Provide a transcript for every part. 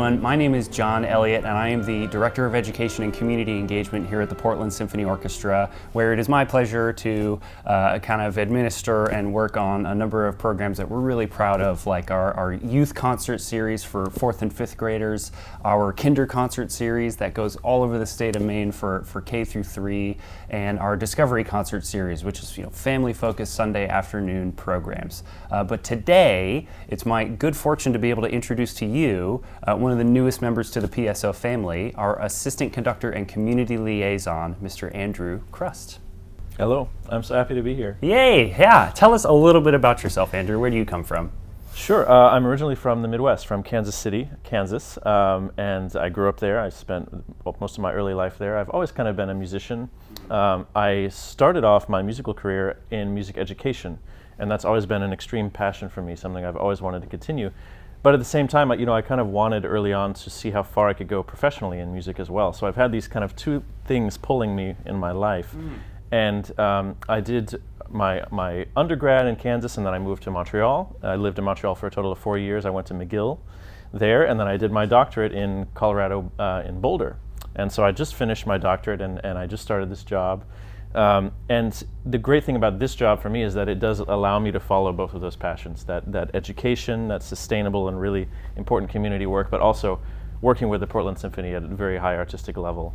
everyone. My name is John Elliot, and I am the Director of Education and Community Engagement here at the Portland Symphony Orchestra, where it is my pleasure to kind of administer and work on a number of programs that we're really proud of, like our youth concert series for 4th and 5th graders, our kinder concert series that goes all over the state of Maine for K through 3, and our Discovery concert series, which is family-focused Sunday afternoon programs. But today, it's my good fortune to be able to introduce to you one of the newest members to the PSO family, our Assistant Conductor and Community Liaison, Mr. Andrew Crust. Hello, I'm so happy to be here. Yay, yeah. Tell us a little bit about yourself, Andrew. Where do you come from? Sure, I'm originally from the Midwest, from Kansas City, Kansas, and I grew up there. I spent most of my early life there. I've always kind of been a musician. I started off my musical career in music education, and that's always been an extreme passion for me, something I've always wanted to continue. But at the same time, I kind of wanted early on to see how far I could go professionally in music as well. So I've had these kind of two things pulling me in my life. And I did my undergrad in Kansas, and then I moved to Montreal. I lived in Montreal for a total of 4 years. I went to McGill there, and then I did my doctorate in Colorado in Boulder. And so I just finished my doctorate, and I just started this job. And the great thing about this job for me is that it does allow me to follow both of those passions, that education, that sustainable and really important community work, but also working with the Portland Symphony at a very high artistic level.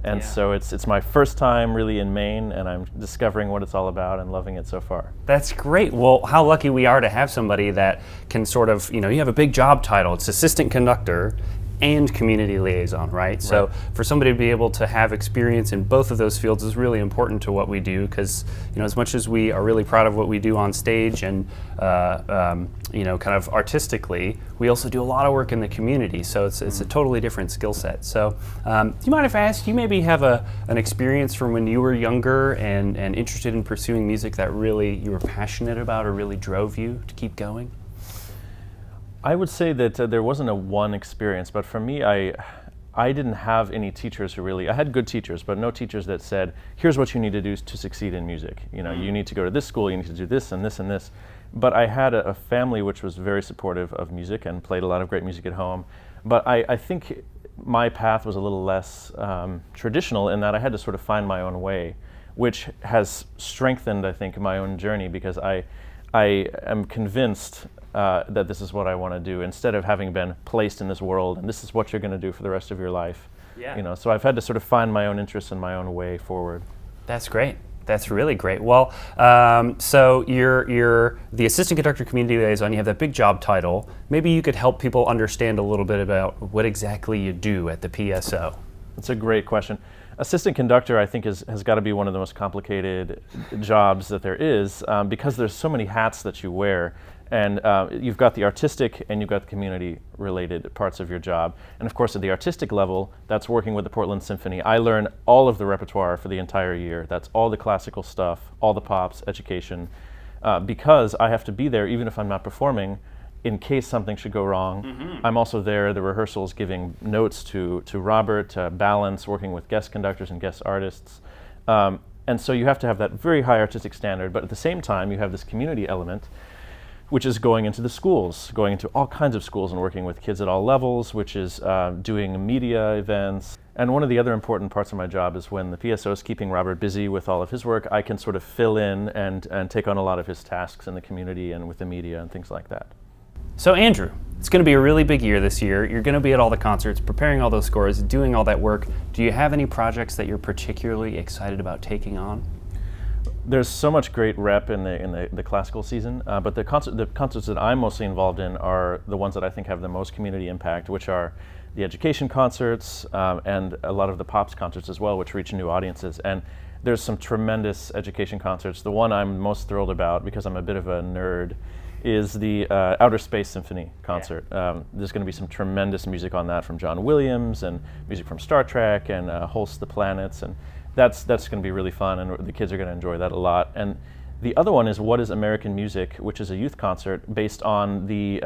And so it's my first time really in Maine, and I'm discovering what it's all about and loving it so far. That's great. Well, how lucky we are to have somebody that can sort of, you have a big job title. It's Assistant Conductor and Community Liaison, right? So for somebody to be able to have experience in both of those fields is really important to what we do, because as much as we are really proud of what we do on stage and kind of artistically, we also do a lot of work in the community. So it's a totally different skill set. So do you mind if I ask, you maybe have an experience from when you were younger and interested in pursuing music that really you were passionate about or really drove you to keep going? I would say that there wasn't a one experience, but for me, I didn't have any teachers who really, I had good teachers, but no teachers that said, here's what you need to do to succeed in music. You need to go to this school, you need to do this and this and this. But I had a family which was very supportive of music and played a lot of great music at home. But I think my path was a little less traditional in that I had to sort of find my own way, which has strengthened, I think, my own journey, because I am convinced that this is what I want to do, instead of having been placed in this world and this is what you're going to do for the rest of your life. So I've had to sort of find my own interests and my own way forward. That's great. That's really great. Well, so you're the Assistant Conductor Community Liaison. You have that big job title. Maybe you could help people understand a little bit about what exactly you do at the PSO. That's a great question. Assistant Conductor, I think, has got to be one of the most complicated jobs that there is, because there's so many hats that you wear. And you've got the artistic and you've got the community-related parts of your job. And of course, at the artistic level, that's working with the Portland Symphony. I learn all of the repertoire for the entire year. That's all the classical stuff, all the pops, education, because I have to be there even if I'm not performing, in case something should go wrong. I'm also there at the rehearsals giving notes to Robert, balance, working with guest conductors and guest artists. And so you have to have that very high artistic standard, but at the same time, you have this community element, which is going into the schools, going into all kinds of schools and working with kids at all levels, which is doing media events. And one of the other important parts of my job is when the PSO is keeping Robert busy with all of his work, I can sort of fill in and take on a lot of his tasks in the community and with the media and things like that. So Andrew, it's going to be a really big year this year. You're going to be at all the concerts, preparing all those scores, doing all that work. Do you have any projects that you're particularly excited about taking on? There's so much great rep in the classical season, but the concerts that I'm mostly involved in are the ones that I think have the most community impact, which are the education concerts and a lot of the pops concerts as well, which reach new audiences. And there's some tremendous education concerts. The one I'm most thrilled about, because I'm a bit of a nerd, is the Outer Space Symphony concert. There's going to be some tremendous music on that from John Williams, and music from Star Trek and Host the Planets, and that's going to be really fun, and the kids are going to enjoy that a lot. And the other one is What is American Music, which is a youth concert based on the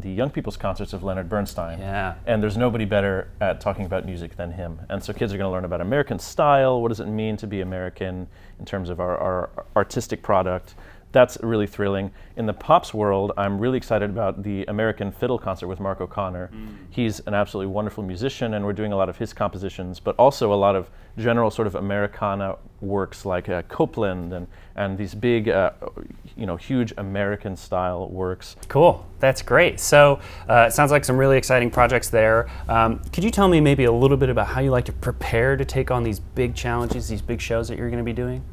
young people's concerts of Leonard Bernstein. And there's nobody better at talking about music than him. And so kids are going to learn about American style, what does it mean to be American in terms of our artistic product. that's really thrilling. In the pops world, I'm really excited about the American Fiddle Concert with Mark O'Connor. He's an absolutely wonderful musician, and we're doing a lot of his compositions, but also a lot of general sort of Americana works like Copland and these big, huge American-style works. Cool. That's great. So it sounds like some really exciting projects there. Could you tell me maybe a little bit about how you like to prepare to take on these big challenges, these big shows that you're going to be doing?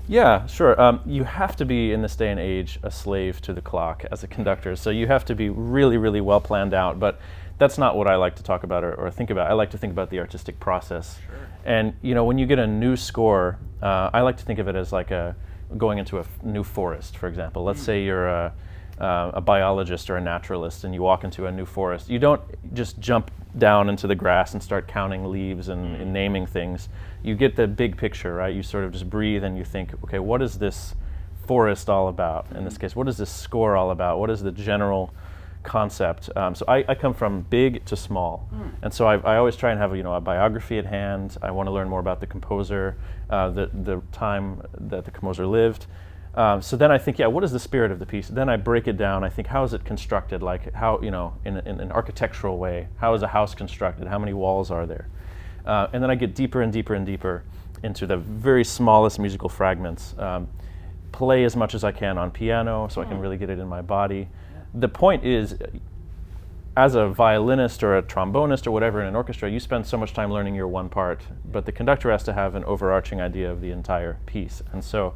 Yeah, sure. You have to be, in this day and age, a slave to the clock as a conductor. So you have to be really, really well planned out. But that's not what I like to talk about or think about. I like to think about the artistic process. Sure. And when you get a new score, I like to think of it as like going into a new forest, for example. Let's say you're a biologist or a naturalist and you walk into a new forest. You don't just jump down into the grass and start counting leaves and naming things. You get the big picture, right? You sort of just breathe and you think, okay, what is this forest all about? In this case, what is this score all about? What is the general concept? So I come from big to small. And so I always try and have a biography at hand. I want to learn more about the composer, the time that the composer lived. So then I think, what is the spirit of the piece? Then I break it down. I think, how is it constructed? Like how, in an architectural way, how is a house constructed? How many walls are there? And then I get deeper and deeper and deeper into the very smallest musical fragments. Play as much as I can on piano so I can really get it in my body. The point is, as a violinist or a trombonist or whatever in an orchestra, you spend so much time learning your one part, but the conductor has to have an overarching idea of the entire piece. And so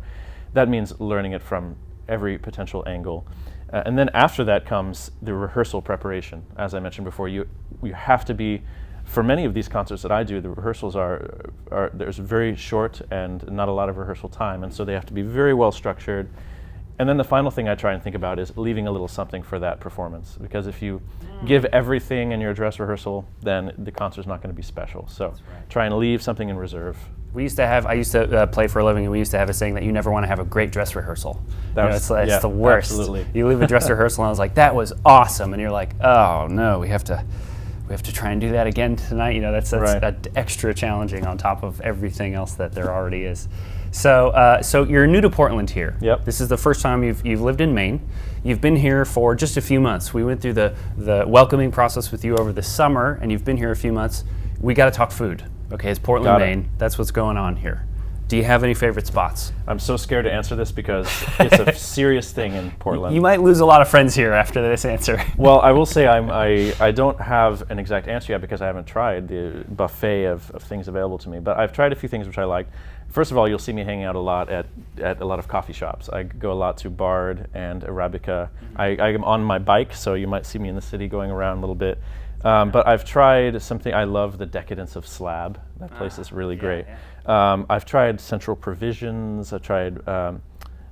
that means learning it from every potential angle. And then after that comes the rehearsal preparation. As I mentioned before, you have to be, for many of these concerts that I do, the rehearsals there's very short and not a lot of rehearsal time, and so they have to be very well structured. And then the final thing I try and think about is leaving a little something for that performance, because if you give everything in your dress rehearsal, then the concert's not going to be special. So try and leave something in reserve. I used to play for a living, and we used to have a saying that you never want to have a great dress rehearsal. It's the worst. Absolutely. You leave a dress rehearsal, and I was like, that was awesome, and you're like, oh no, we have to try and do that again tonight. That's right. Extra challenging on top of everything else that there already is. So you're new to Portland here. Yep. This is the first time you've lived in Maine. You've been here for just a few months. We went through the welcoming process with you over the summer, and you've been here a few months. We got to talk food. Okay, it's Portland, Maine. That's what's going on here. Do you have any favorite spots? I'm so scared to answer this because it's a serious thing in Portland. You might lose a lot of friends here after this answer. Well, I will say I don't have an exact answer yet because I haven't tried the buffet of things available to me. But I've tried a few things which I liked. First of all, you'll see me hanging out a lot at a lot of coffee shops. I go a lot to Bard and Arabica. I am on my bike, so you might see me in the city going around a little bit. But I've tried something. I love the decadence of Slab. That place is really great. Yeah. I've tried Central Provisions. I've tried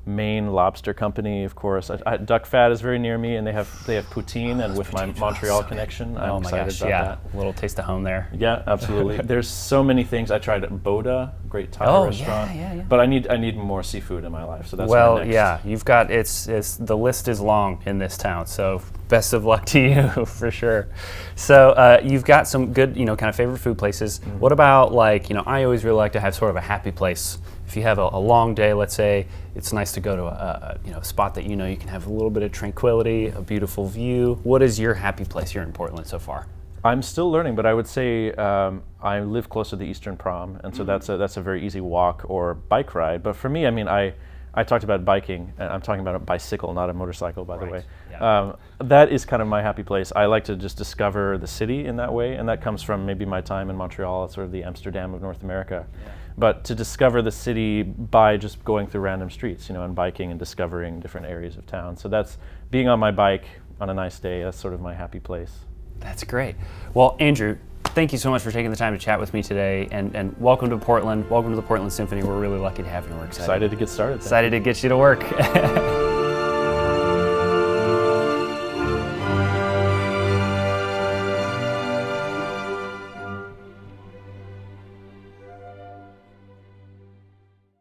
Maine Lobster Company, of course. Duck Fat is very near me, and they have poutine, and with my Montreal connection, I'm excited about that. A little taste of home there. Yeah, absolutely. There's so many things. I tried Boda, great Thai restaurant. Yeah. But I need more seafood in my life, so that's my next. Yeah, you've got it's the list is long in this town, so best of luck to you for sure. So you've got some good, kind of favorite food places. Mm-hmm. What about I always really like to have sort of a happy place. If you have a long day, let's say, it's nice to go to a spot that you can have a little bit of tranquility, a beautiful view. What is your happy place here in Portland so far? I'm still learning, but I would say I live close to the Eastern Prom, and so that's a very easy walk or bike ride. But for me, I talked about biking, and I'm talking about a bicycle, not a motorcycle, by the way. Yeah. That is kind of my happy place. I like to just discover the city in that way, and that comes from maybe my time in Montreal. It's sort of the Amsterdam of North America. Yeah. But to discover the city by just going through random streets, and biking and discovering different areas of town. So that's being on my bike on a nice day. That's sort of my happy place. That's great. Well, Andrew, thank you so much for taking the time to chat with me today, and welcome to Portland. Welcome to the Portland Symphony. We're really lucky to have you. We're excited to get started. Excited to get you to work.